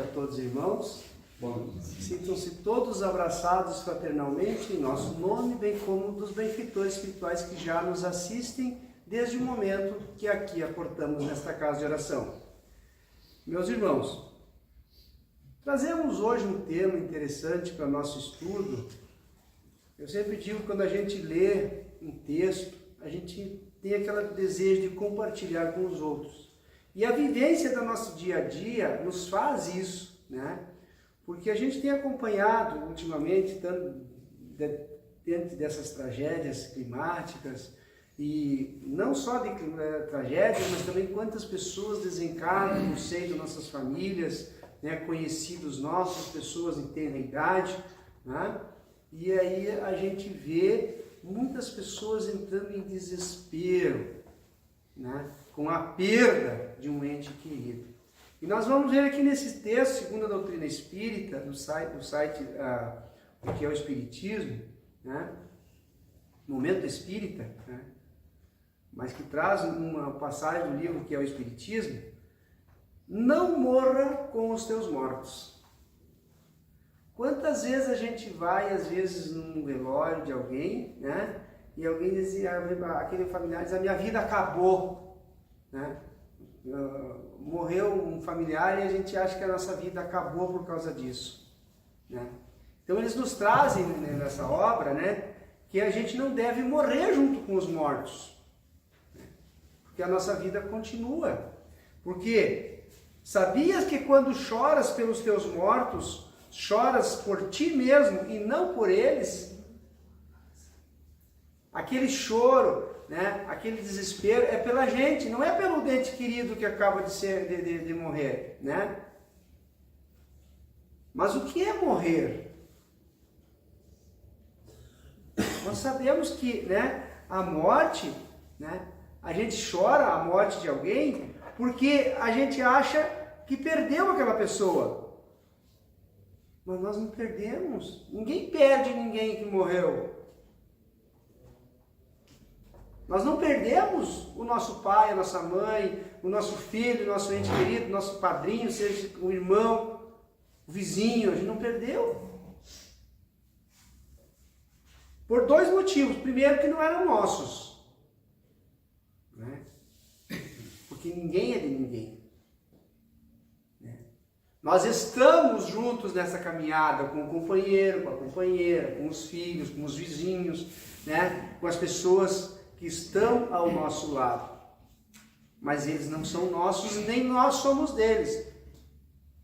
todos, irmãos. Sintam-se todos abraçados fraternalmente em nosso nome, bem como dos benfeitores espirituais que já nos assistem desde o momento que aqui aportamos nesta casa de oração. Meus irmãos, trazemos hoje um tema interessante para nosso estudo. Eu sempre digo que quando a gente lê um texto, a gente tem aquele desejo de compartilhar com os outros. E a vivência do nosso dia a dia nos faz isso, né? Porque a gente tem acompanhado ultimamente, dentro dessas tragédias climáticas, e não só de tragédias, mas também quantas pessoas desencarnam no seio das nossas famílias, né? Conhecidos nossos, pessoas em tenra idade, né? E aí a gente vê muitas pessoas entrando em desespero, né? Com a perda de um ente querido. E nós vamos ver aqui nesse texto, segundo a doutrina espírita, do site o que é o Espiritismo, né? Momento Espírita, né? Mas que traz uma passagem do livro que é o Espiritismo: não morra com os teus mortos. Quantas vezes a gente vai, às vezes, num velório de alguém, né? E alguém diz, aquele familiar diz, a minha vida acabou, né? Morreu um familiar e a gente acha que a nossa vida acabou por causa disso, né? Então eles nos trazem, né, nessa obra, né, que a gente não deve morrer junto com os mortos, né? Porque a nossa vida continua. Porque sabias que quando choras pelos teus mortos, choras por ti mesmo e não por eles? Aquele choro, né, aquele desespero é pela gente, não é pelo ente querido que acaba de morrer, né? Mas o que é morrer? Nós sabemos que, né, a morte, né, a gente chora a morte de alguém porque a gente acha que perdeu aquela pessoa. Mas nós não perdemos. Ninguém perde ninguém que morreu. Nós não perdemos o nosso pai, a nossa mãe, o nosso filho, o nosso ente querido, o nosso padrinho, seja o irmão, o vizinho, a gente não perdeu. Por dois motivos. Primeiro, que não eram nossos, né? Porque ninguém é de ninguém, né? Nós estamos juntos nessa caminhada com o companheiro, com a companheira, com os filhos, com os vizinhos, né? Com as pessoas que estão ao nosso lado, mas eles não são nossos e nem nós somos deles.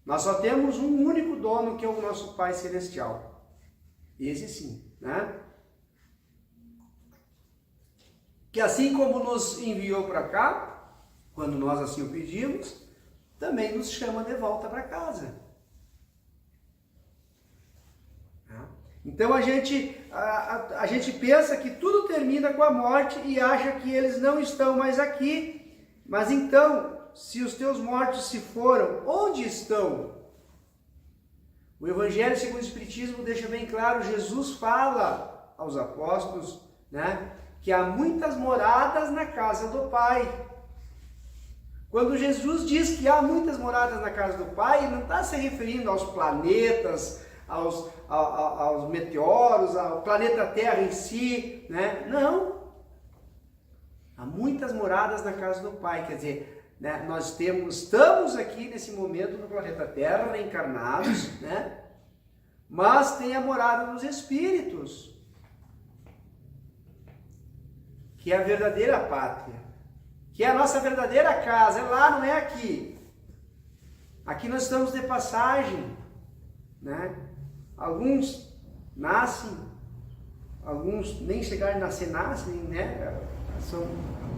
Nós só temos um único dono, que é o nosso Pai Celestial. Esse sim, né? Que assim como nos enviou para cá, quando nós assim o pedimos, também nos chama de volta para casa. Então a gente pensa que tudo termina com a morte e acha que eles não estão mais aqui. Mas então, se os teus mortos se foram, onde estão? O Evangelho segundo o Espiritismo deixa bem claro, Jesus fala aos apóstolos, né, que há muitas moradas na casa do Pai. Quando Jesus diz que há muitas moradas na casa do Pai, ele não está se referindo aos planetas, aos meteoros, ao planeta Terra em si, né? Não. Há muitas moradas na casa do Pai, quer dizer, né, nós estamos aqui nesse momento no planeta Terra, reencarnados, né? Mas tem a morada dos espíritos, que é a verdadeira pátria, que é a nossa verdadeira casa, é lá, não é aqui. Aqui nós estamos de passagem, né? Alguns nascem, alguns nem chegaram a nascer, nascem, né? São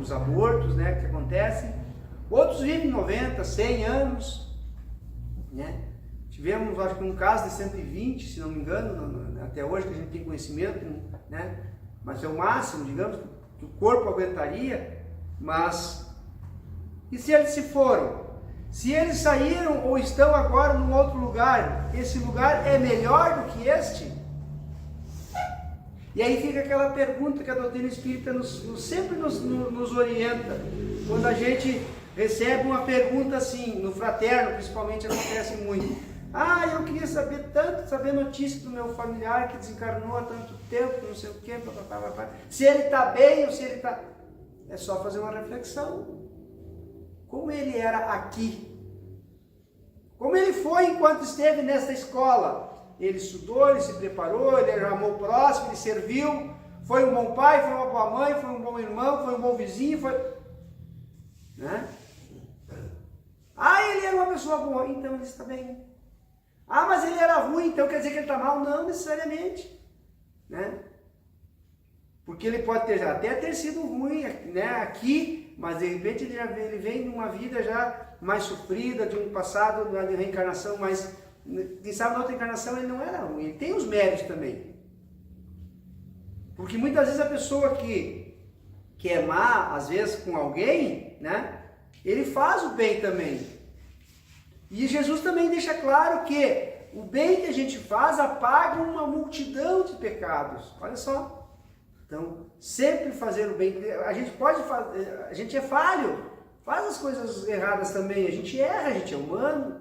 os abortos, né, que acontecem. Outros vivem 90, 100 anos, né? Tivemos, acho que um caso de 120, se não me engano, até hoje que a gente tem conhecimento, né? Mas é o máximo, digamos, que o corpo aguentaria. Mas, e se eles se foram? Se eles saíram ou estão agora num outro lugar, esse lugar é melhor do que este? E aí fica aquela pergunta que a doutrina espírita sempre nos orienta. Quando a gente recebe uma pergunta assim, no fraterno principalmente acontece muito. Ah, eu queria saber tanto, saber notícia do meu familiar que desencarnou há tanto tempo, não sei o quê, papapá. Se ele está bem ou se ele está... É só fazer uma reflexão. Como ele era aqui? Como ele foi enquanto esteve nesta escola? Ele estudou, ele se preparou, ele amou o próximo, ele serviu, foi um bom pai, foi uma boa mãe, foi um bom irmão, foi um bom vizinho, foi... Né? Ah, ele era uma pessoa boa, então ele está bem. Ah, mas ele era ruim, então quer dizer que ele está mal? Não necessariamente. Né? Porque ele pode até ter sido ruim, né, aqui, mas de repente ele vem de uma vida já mais sofrida, de um passado, de uma reencarnação, mas quem sabe na outra encarnação ele não era ruim, ele tem os méritos também. Porque muitas vezes a pessoa que é má, às vezes com alguém, né, ele faz o bem também. E Jesus também deixa claro que o bem que a gente faz apaga uma multidão de pecados. Olha só. Então, sempre fazer o bem. A gente pode fazer, a gente é falho, faz as coisas erradas também, a gente erra, a gente é humano.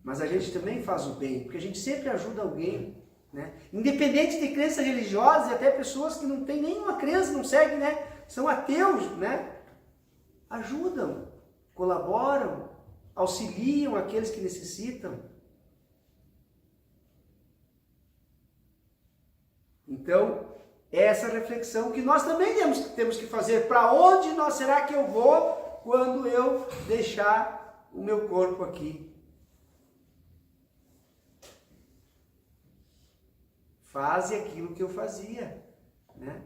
Mas a gente também faz o bem, porque a gente sempre ajuda alguém, né? Independente de crenças religiosas, e até pessoas que não têm nenhuma crença, não seguem, né? São ateus, né? Ajudam, colaboram, auxiliam aqueles que necessitam. Então, é essa reflexão que nós também temos que fazer. Para onde será que eu vou quando eu deixar o meu corpo aqui? Faze aquilo que eu fazia, né?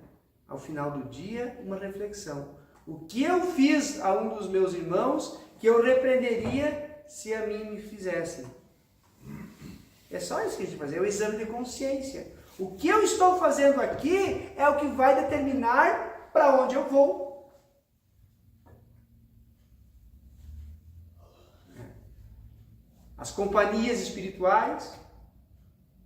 Ao final do dia, uma reflexão. O que eu fiz a um dos meus irmãos que eu repreenderia se a mim me fizessem? É só isso que a gente faz, é o exame de consciência. O que eu estou fazendo aqui é o que vai determinar para onde eu vou. As companhias espirituais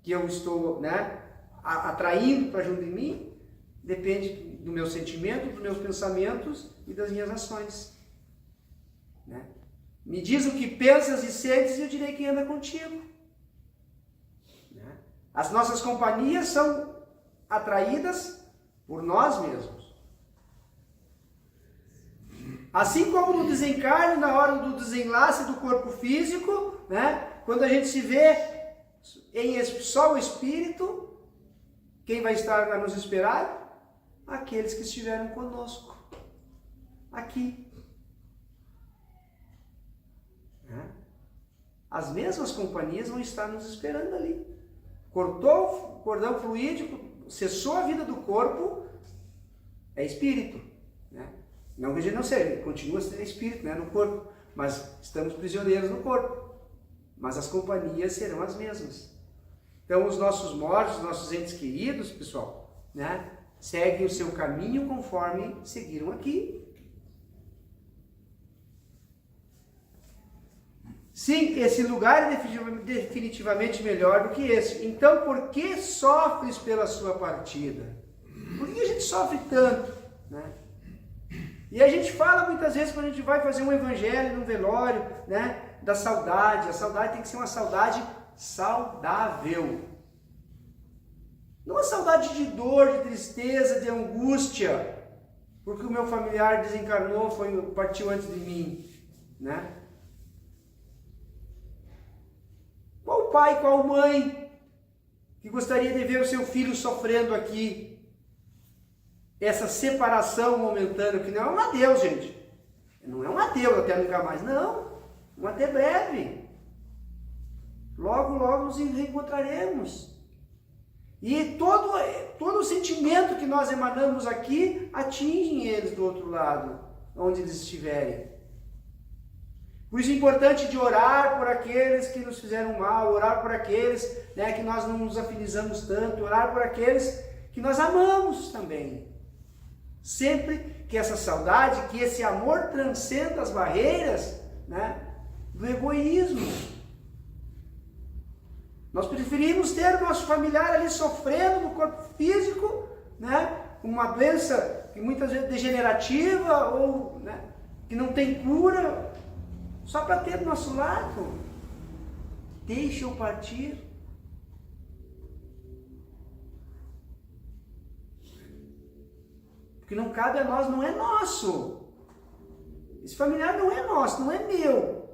que eu estou, né, atraindo para junto de mim, depende do meu sentimento, dos meus pensamentos e das minhas ações. Né? Me diz o que pensas e sentes e eu direi quem anda contigo. As nossas companhias são atraídas por nós mesmos. Assim como no desencarne, na hora do desenlace do corpo físico, né? Quando a gente se vê em só o espírito, quem vai estar a nos esperar? Aqueles que estiveram conosco, aqui. As mesmas companhias vão estar nos esperando ali. Cortou o cordão fluídico, cessou a vida do corpo, é espírito. Né? Não que a gente não seja, continua sendo espírito, né, no corpo, mas estamos prisioneiros no corpo. Mas as companhias serão as mesmas. Então os nossos mortos, os nossos entes queridos, pessoal, né, seguem o seu caminho conforme seguiram aqui. Sim, esse lugar é definitivamente melhor do que esse. Então, por que sofres pela sua partida? Por que a gente sofre tanto? Né? E a gente fala muitas vezes, quando a gente vai fazer um evangelho, num velório, né, da saudade. A saudade tem que ser uma saudade saudável. Não uma saudade de dor, de tristeza, de angústia, porque o meu familiar desencarnou, partiu antes de mim. Né? Qual pai, qual mãe que gostaria de ver o seu filho sofrendo aqui? Essa separação momentânea, que não é um adeus, gente. Não é um adeus até nunca mais, não. Um até breve. Logo, logo nos reencontraremos. E todo o sentimento que nós emanamos aqui atinge eles do outro lado, onde eles estiverem. Por isso é importante de orar por aqueles que nos fizeram mal, orar por aqueles, né, que nós não nos afinizamos tanto, orar por aqueles que nós amamos também. Sempre que essa saudade, que esse amor transcenda as barreiras, né, do egoísmo. Nós preferimos ter o nosso familiar ali sofrendo no corpo físico, né, com uma doença que muitas vezes é degenerativa ou, né, que não tem cura, só para ter do nosso lado. deixa eu partir. Porque não cabe a nós, não é nosso. Esse familiar não é nosso, não é meu.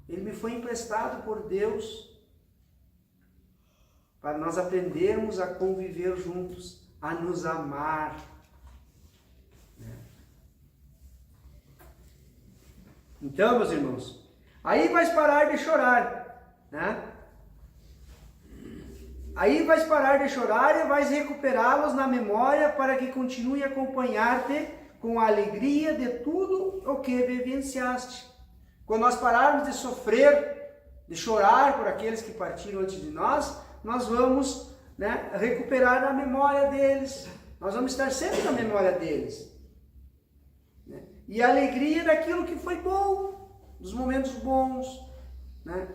Ele me foi emprestado por Deus para nós aprendermos a conviver juntos, a nos amar. Então, meus irmãos, aí vais parar de chorar, né? Aí vais parar de chorar e vais recuperá-los na memória para que continue a acompanhar-te com a alegria de tudo o que vivenciaste. Quando nós pararmos de sofrer, de chorar por aqueles que partiram antes de nós, nós vamos, né, recuperar a memória deles. Nós vamos estar sempre na memória deles. Né? E a alegria daquilo que foi bom, dos momentos bons, né?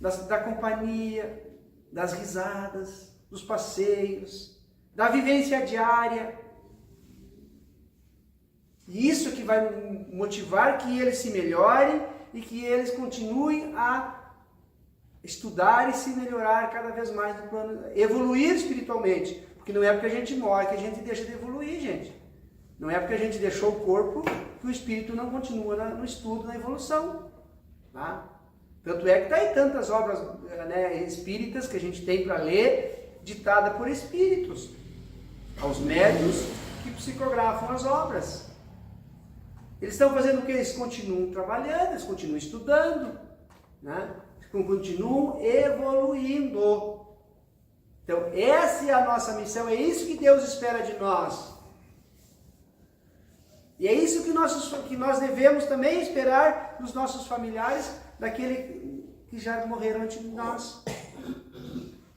Da companhia, das risadas, dos passeios, da vivência diária. E isso que vai motivar que eles se melhorem e que eles continuem a estudar e se melhorar cada vez mais no plano, evoluir espiritualmente. Porque não é porque a gente morre que a gente deixa de evoluir, gente. Não é porque a gente deixou o corpo que o espírito não continua no estudo, na evolução. Tá? Tanto é que está aí tantas obras, né, espíritas que a gente tem para ler, ditada por espíritos, aos médiuns que psicografam as obras. Eles estão fazendo o que? Eles continuam trabalhando, eles continuam estudando, né? Continuam evoluindo. Então, essa é a nossa missão, é isso que Deus espera de nós. E é isso que nós devemos também esperar dos nossos familiares, daquele que já morreram antes de nós.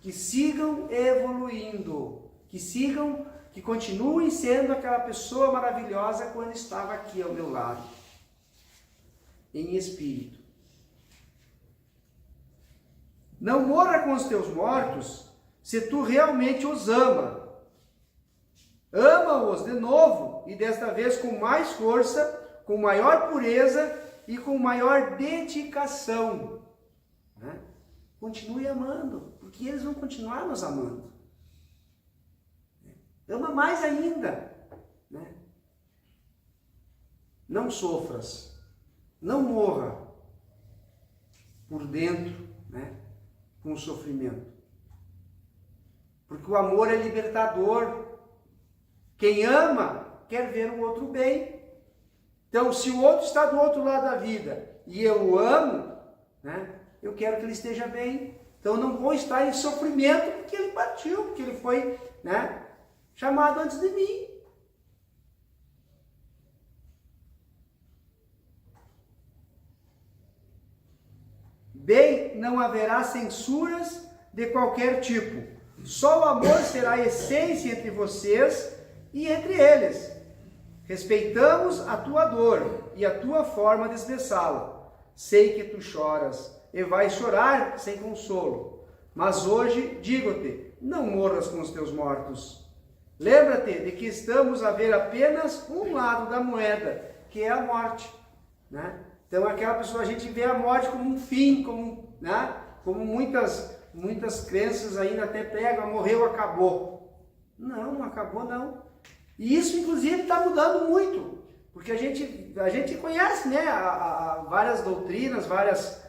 Que sigam evoluindo, que continuem sendo aquela pessoa maravilhosa quando estava aqui ao meu lado, em espírito. Não morra com os teus mortos se tu realmente os ama. Ama-os de novo e desta vez com mais força, com maior pureza e com maior dedicação. Né? Continue amando, porque eles vão continuar nos amando. Ama mais ainda. Né? Não sofras, não morra por dentro, né, com o sofrimento. Porque o amor é libertador. Quem ama quer ver o outro bem. Então, se o outro está do outro lado da vida e eu o amo, né, eu quero que ele esteja bem. Então, eu não vou estar em sofrimento porque ele partiu, porque ele foi, né, chamado antes de mim. Bem, não haverá censuras de qualquer tipo. Só o amor será a essência entre vocês e entre eles. Respeitamos a tua dor e a tua forma de expressá-la. Sei que tu choras e vais chorar sem consolo. Mas hoje digo-te, não morras com os teus mortos. Lembra-te de que estamos a ver apenas um lado da moeda, que é a morte. Né? Então aquela pessoa, a gente vê a morte como um fim, como, né, como muitas crenças ainda até pregam, morreu, acabou. Não, não acabou não. E isso inclusive está mudando muito, porque a gente conhece, né, várias doutrinas, várias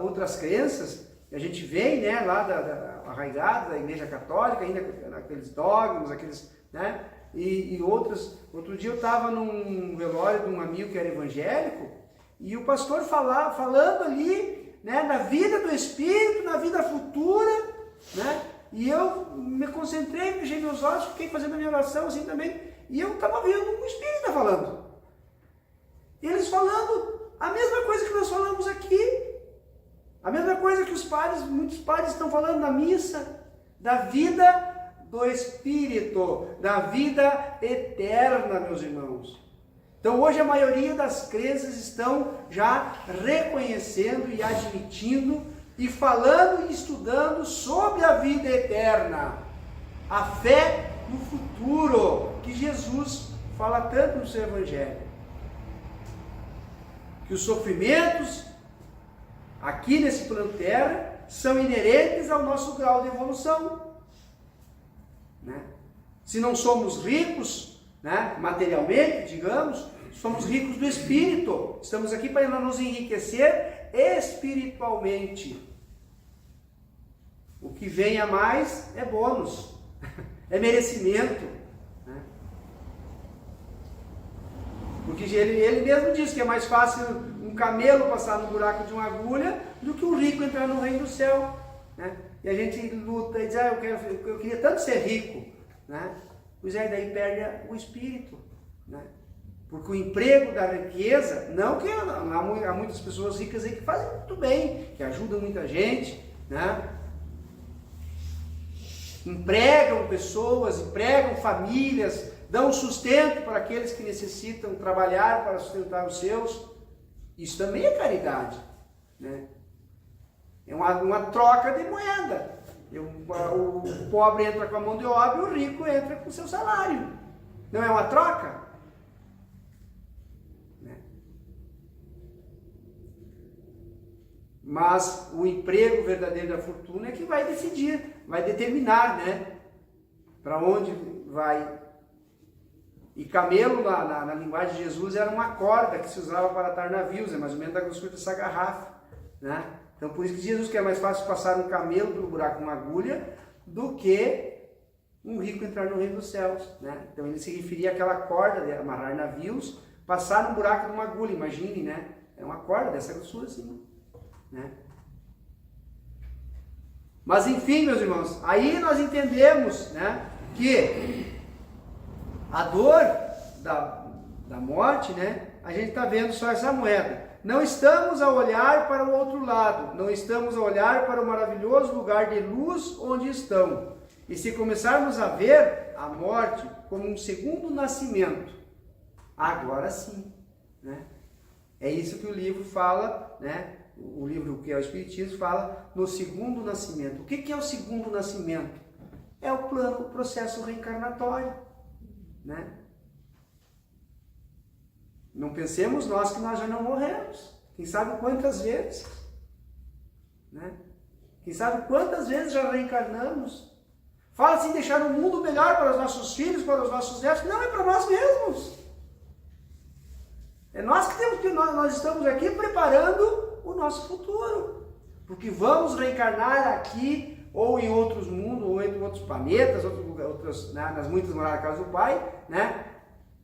outras crenças, a gente vem, né, lá arraigado da Igreja Católica, ainda naqueles dogmas, aqueles, né, e outros. Outro dia eu estava num velório de um amigo que era evangélico, e o pastor falando ali, né, na vida do Espírito, na vida futura, né, e eu me concentrei, fechei meus olhos, fiquei fazendo a minha oração assim também, e eu estava vendo um Espírita falando. Eles falando a mesma coisa que nós falamos aqui, a mesma coisa que muitos padres estão falando na missa, da vida do Espírito, da vida eterna, meus irmãos. Então hoje a maioria das crenças estão já reconhecendo e admitindo e falando e estudando sobre a vida eterna, a fé no futuro, que Jesus fala tanto no seu Evangelho. Que os sofrimentos aqui nesse plano terra são inerentes ao nosso grau de evolução. Né? Se não somos ricos, né, materialmente, digamos, somos ricos do espírito. Estamos aqui para nos enriquecer espiritualmente. O que vem a mais é bônus, é merecimento. Né? Porque ele mesmo diz que é mais fácil um camelo passar no buraco de uma agulha do que um rico entrar no reino do céu. Né? E a gente luta e diz, eu queria tanto ser rico. Né? Pois é, daí perde o espírito. Né? Porque o emprego da riqueza, não que há muitas pessoas ricas aí que fazem muito bem, que ajudam muita gente, né? Empregam pessoas, empregam famílias, dão sustento para aqueles que necessitam trabalhar para sustentar os seus. Isso também é caridade. Né? É uma troca de moeda. O pobre entra com a mão de obra e o rico entra com o seu salário. Não é uma troca? Né? Mas o emprego verdadeiro da fortuna é que vai decidir, vai determinar, né? Para onde vai. E camelo, na linguagem de Jesus, era uma corda que se usava para atar navios, é mais ou menos da grossura dessa garrafa. Né? Então, por isso que Jesus que é mais fácil passar um camelo pelo buraco com uma agulha do que um rico entrar no reino dos céus. Né? Então, ele se referia àquela corda de amarrar navios, passar no buraco de uma agulha, imagine, né? É uma corda dessa grossura assim. Né? Mas, enfim, meus irmãos, aí nós entendemos, né, que a dor da morte, né, a gente está vendo só essa moeda. Não estamos a olhar para o outro lado, não estamos a olhar para o maravilhoso lugar de luz onde estão. E se começarmos a ver a morte como um segundo nascimento, agora sim. Né? É isso que o livro fala, né? O livro que é o Espiritismo fala no segundo nascimento. O que é o segundo nascimento? É o plano, o processo reencarnatório. Né? Não pensemos nós que nós já não morremos. Quem sabe quantas vezes? Né? Quem sabe quantas vezes já reencarnamos? Fala-se em deixar um mundo melhor para os nossos filhos, para os nossos netos. Não, é para nós mesmos. É nós que temos que nós estamos aqui preparando o nosso futuro. Porque vamos reencarnar aqui, ou em outros mundos, ou em outros planetas, outras, né, nas muitas moradas da casa do Pai, né?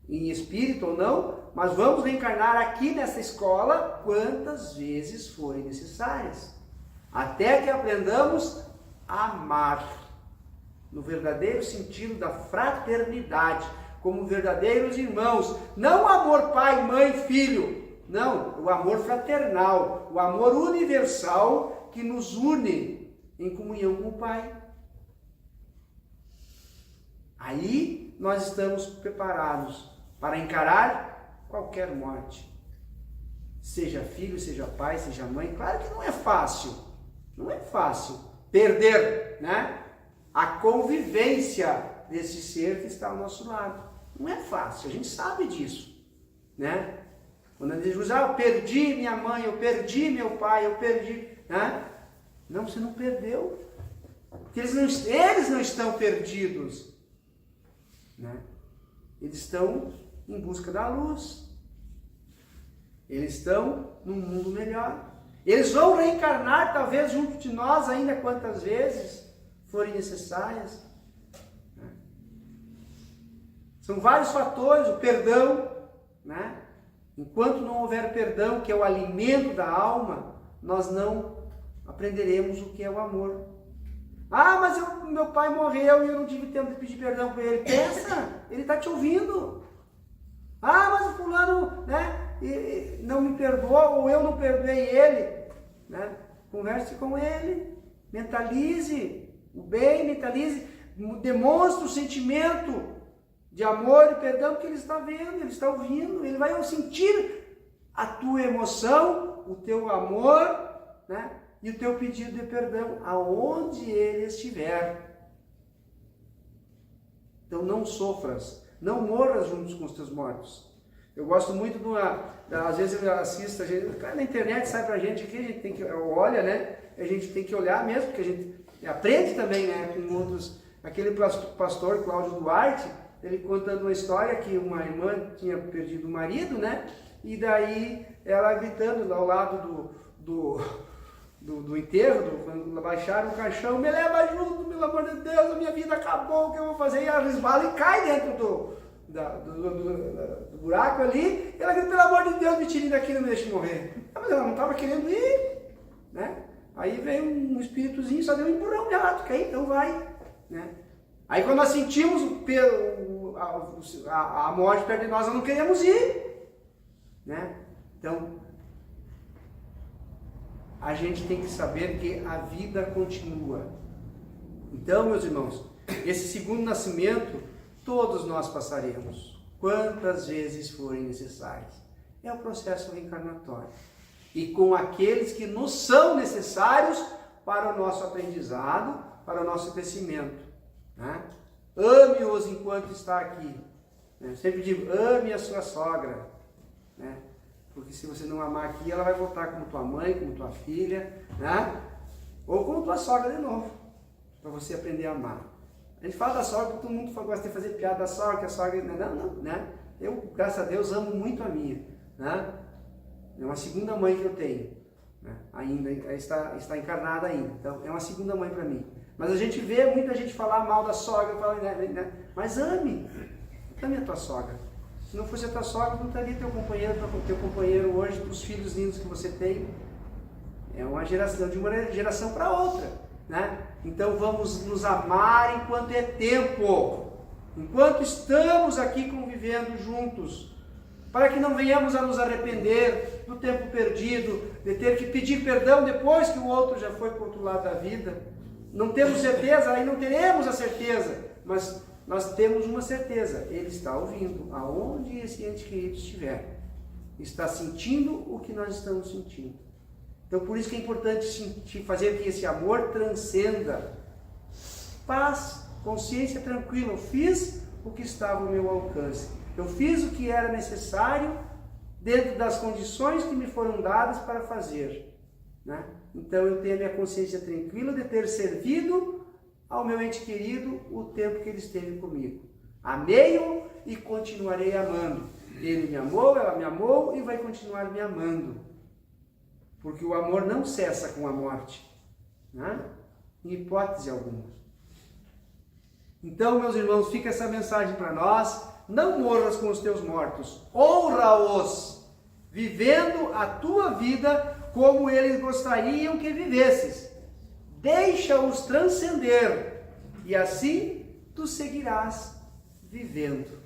Em espírito ou não, mas vamos reencarnar aqui nessa escola quantas vezes forem necessárias, até que aprendamos a amar, no verdadeiro sentido da fraternidade, como verdadeiros irmãos, não o amor pai, mãe, filho, não, o amor fraternal, o amor universal que nos une em comunhão com o Pai. Aí nós estamos preparados para encarar qualquer morte. Seja filho, seja pai, seja mãe. Claro que não é fácil. Não é fácil perder, né, a convivência desse ser que está ao nosso lado. Não é fácil, a gente sabe disso. Né? Quando a gente diz, eu perdi minha mãe, eu perdi meu pai, eu perdi... Né? Não, você não perdeu. Porque eles não estão perdidos. Né? Eles estão em busca da luz. Eles estão num mundo melhor. Eles vão reencarnar, talvez, junto de nós ainda quantas vezes forem necessárias. Né? São vários fatores, o perdão. Né? Enquanto não houver perdão, que é o alimento da alma, nós não aprenderemos o que é o amor. Ah, mas meu pai morreu e eu não tive tempo de pedir perdão para ele. Pensa, ele está te ouvindo. Ah, mas o fulano, né, não me perdoou, ou eu não perdoei ele. Né? Converse com ele, mentalize o bem, mentalize, demonstre o sentimento de amor e perdão que ele está vendo, ele está ouvindo, ele vai sentir a tua emoção, o teu amor, né? E o teu pedido de perdão, aonde ele estiver. Então não sofras, não morras juntos com os teus mortos. Eu gosto muito de às vezes eu assisto, na internet sai pra gente aqui, a gente tem que, olha, né? A gente tem que olhar mesmo, porque a gente aprende também, né? Com outros, aquele pastor Cláudio Duarte, ele contando uma história que uma irmã tinha perdido o marido, né? E daí ela gritando ao lado do enterro, quando baixaram o caixão, me leva junto, pelo amor de Deus, a minha vida acabou, o que eu vou fazer? E ela resbala e cai dentro do buraco ali, e ela grita, pelo amor de Deus, me tire daqui, não me deixe morrer. Mas ela não estava querendo ir, né? Aí veio um espíritozinho, só deu um empurrão nela, tu quer ir? Então vai, né? Aí quando nós sentimos a morte perto de nós não queremos ir, né? Então, a gente tem que saber que a vida continua. Então, meus irmãos, esse segundo nascimento, todos nós passaremos, quantas vezes forem necessárias. É o processo reencarnatório. E com aqueles que nos são necessários para o nosso aprendizado, para o nosso crescimento, né? Ame-os enquanto está aqui. Eu sempre digo, ame a sua sogra, né? Porque se você não amar aqui, ela vai voltar como tua mãe, como tua filha, né? Ou como tua sogra de novo, para você aprender a amar. A gente fala da sogra, porque todo mundo gosta de fazer piada da sogra, que a sogra... Não, né? Eu, graças a Deus, amo muito a minha, né? É uma segunda mãe que eu tenho, né? Ainda está encarnada ainda, então é uma segunda mãe para mim. Mas a gente vê muita gente falar mal da sogra, mas ame a tua sogra. Se não fosse a tua sogra, não estaria teu companheiro hoje, os filhos lindos que você tem. É uma geração, de uma geração para outra, né? Então vamos nos amar enquanto é tempo, enquanto estamos aqui convivendo juntos, para que não venhamos a nos arrepender do tempo perdido, de ter que pedir perdão depois que o outro já foi para o outro lado da vida. Não temos certeza, aí não teremos a certeza, mas nós temos uma certeza, ele está ouvindo, aonde esse ente querido estiver, está sentindo o que nós estamos sentindo. Então por isso que é importante fazer que esse amor transcenda. Paz, consciência tranquila, eu fiz o que estava ao meu alcance, eu fiz o que era necessário dentro das condições que me foram dadas para fazer, né? Então eu tenho a minha consciência tranquila de ter servido ao meu ente querido o tempo que ele esteve comigo. Amei-o e continuarei amando. Ele me amou, ela me amou e vai continuar me amando. Porque o amor não cessa com a morte, né? Em hipótese alguma. Então, meus irmãos, fica essa mensagem para nós. Não morras com os teus mortos. Honra-os, vivendo a tua vida como eles gostariam que vivesses. Deixa-os transcender, e assim tu seguirás vivendo,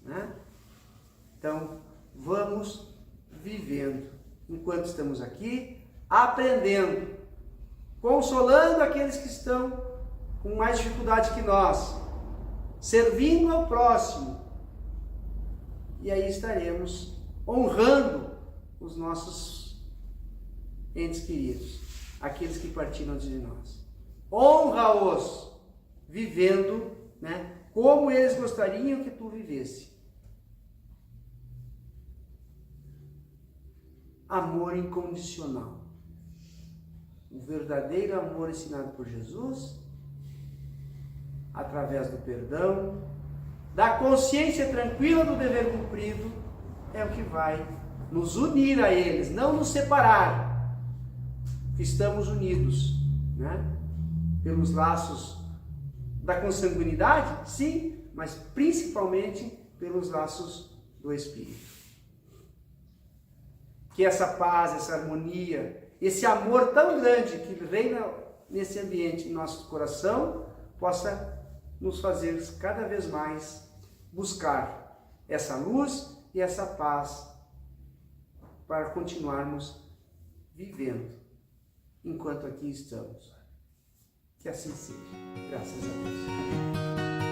né? Então, vamos vivendo, enquanto estamos aqui, aprendendo, consolando aqueles que estão com mais dificuldade que nós, servindo ao próximo, e aí estaremos honrando os nossos entes queridos, aqueles que partiram antes de nós. Honra-os, vivendo, né, como eles gostariam que tu vivesse. Amor incondicional. O verdadeiro amor ensinado por Jesus, através do perdão, da consciência tranquila do dever cumprido, é o que vai nos unir a eles, não nos separar. Estamos unidos, né? Pelos laços da consanguinidade, sim, mas principalmente pelos laços do Espírito. Que essa paz, essa harmonia, esse amor tão grande que reina nesse ambiente em nosso coração, possa nos fazer cada vez mais buscar essa luz e essa paz para continuarmos vivendo enquanto aqui estamos. Que assim seja. Graças a Deus.